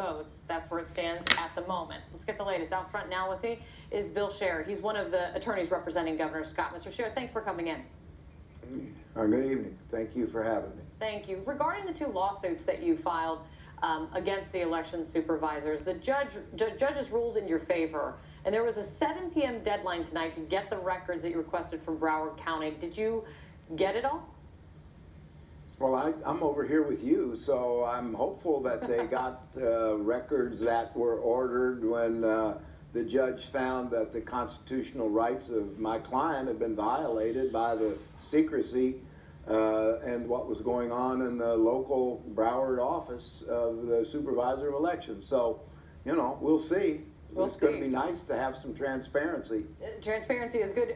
votes. That's where it stands at the moment. Let's get the latest. Out front now with me is Bill Scherer. He's one of the attorneys representing Governor Scott. Mr. Scherer, thanks for coming in. Good evening. Thank you for having me. Thank you. Regarding the two lawsuits that you filed against the election supervisors, the judges ruled in your favor, and there was a 7 p.m. deadline tonight to get the records that you requested from Broward County. Did you get it all? Well, I'm over here with you, so I'm hopeful that they got records that were ordered when the judge found that the constitutional rights of my client had been violated by the secrecy and what was going on in the local Broward office of the supervisor of elections. So, you know, we'll see. It's going to be nice to have some transparency. Transparency is good.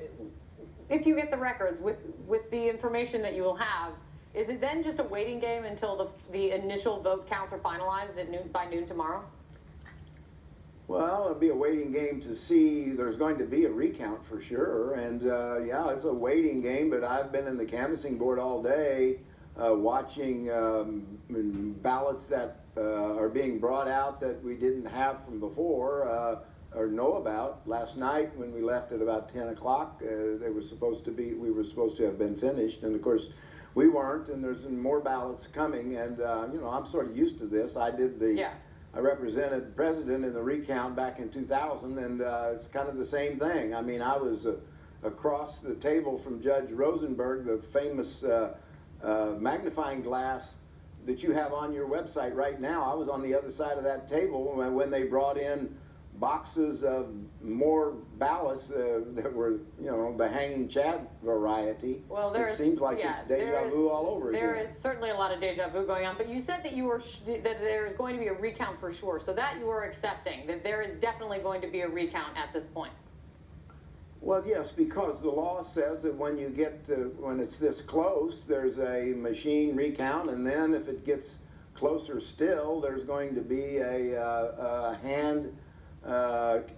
If you get the records with the information that you will have, is it then just a waiting game until the initial vote counts are finalized at by noon tomorrow? Well, it'll be a waiting game to see. There's going to be a recount for sure, and yeah, it's a waiting game. But I've been in the canvassing board all day, watching ballots that are being brought out that we didn't have from before or know about. Last night, when we left at about 10 o'clock, we were supposed to have been finished, and of course, we weren't. And there's more ballots coming, and you know, I'm sort of used to this. I represented the president in the recount back in 2000, and it's kind of the same thing. I mean, I was across the table from Judge Rosenberg, the famous magnifying glass that you have on your website right now. I was on the other side of that table when they brought in boxes of more ballots that were, you know, the hanging Chad variety. Well, it seems like it's deja vu all over again. There is certainly a lot of deja vu going on, but you said that that there is going to be a recount for sure, so that you are accepting that there is definitely going to be a recount at this point. Well, yes, because the law says that when it's this close, there's a machine recount, and then if it gets closer still, there's going to be a hand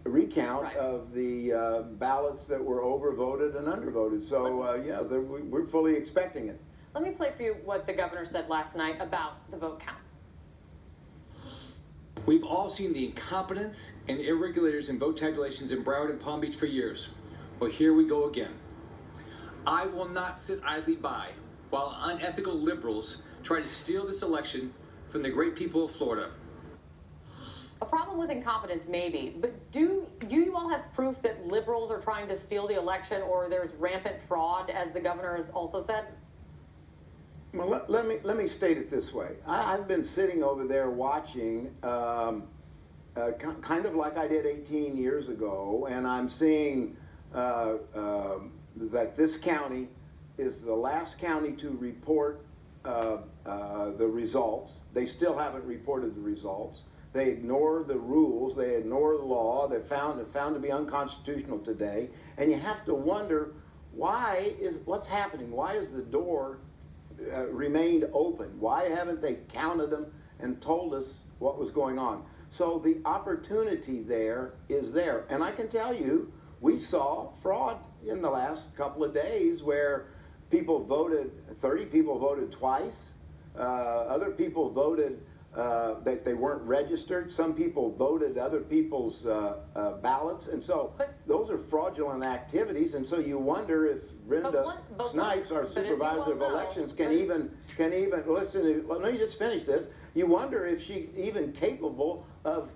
recount of the ballots that were overvoted and undervoted. So yeah, we're fully expecting it. Let me play for you what the governor said last night about the vote count. We've all seen the incompetence and irregularities in vote tabulations in Broward and Palm Beach for years. Well, here we go again. I will not sit idly by while unethical liberals try to steal this election from the great people of Florida. A problem with incompetence, maybe, but do you all have proof that liberals are trying to steal the election, or there's rampant fraud, as the governor has also said? Well, let me state it this way. I've been sitting over there watching, kind of like I did 18 years ago, and I'm seeing that this county is the last county to report the results. They still haven't reported the results. They ignore the rules, they ignore the law, they're found to be unconstitutional today, and you have to wonder what's happening? Why is the door remained open? Why haven't they counted them and told us what was going on? So the opportunity there is there, and I can tell you, we saw fraud in the last couple of days where 30 people voted twice, other people voted that they weren't registered. Some people voted other people's ballots, and so those are fraudulent activities. And so you wonder if Brenda Snipes, our supervisor of elections, can even listen. Let me just finish this. You wonder if she's even capable of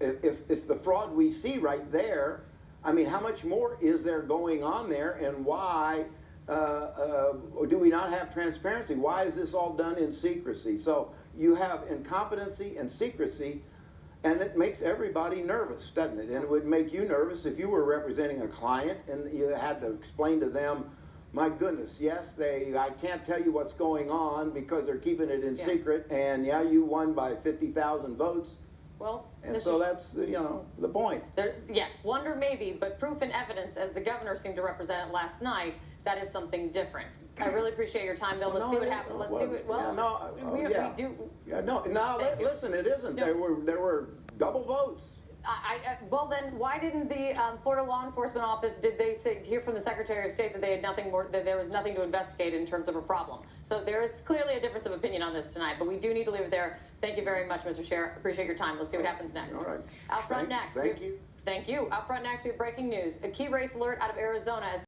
if the fraud we see right there. I mean, how much more is there going on there, and why do we not have transparency? Why is this all done in secrecy? So you have incompetency and secrecy, and it makes everybody nervous, doesn't it? And it would make you nervous if you were representing a client and you had to explain to them, my goodness, yes, I can't tell you what's going on because they're keeping it in secret, and yeah, you won by 50,000 votes. Well, and so that's, you know, the point. Yes, wonder maybe, but proof and evidence, as the governor seemed to represent it last night, that is something different. I really appreciate your time, Bill. Let's see what happens. Let's see what. We do. Yeah, no. Listen, it isn't. No. There were double votes. Well, then why didn't the Florida Law Enforcement Office, did they hear from the Secretary of State that they had nothing more, that there was nothing to investigate in terms of a problem? So there is clearly a difference of opinion on this tonight, but we do need to leave it there. Thank you very much, Mr. Scherer. Appreciate your time. Let's see what happens next. All right. Out front next. Thank you. Thank you. Out front next, we have breaking news. A key race alert out of Arizona as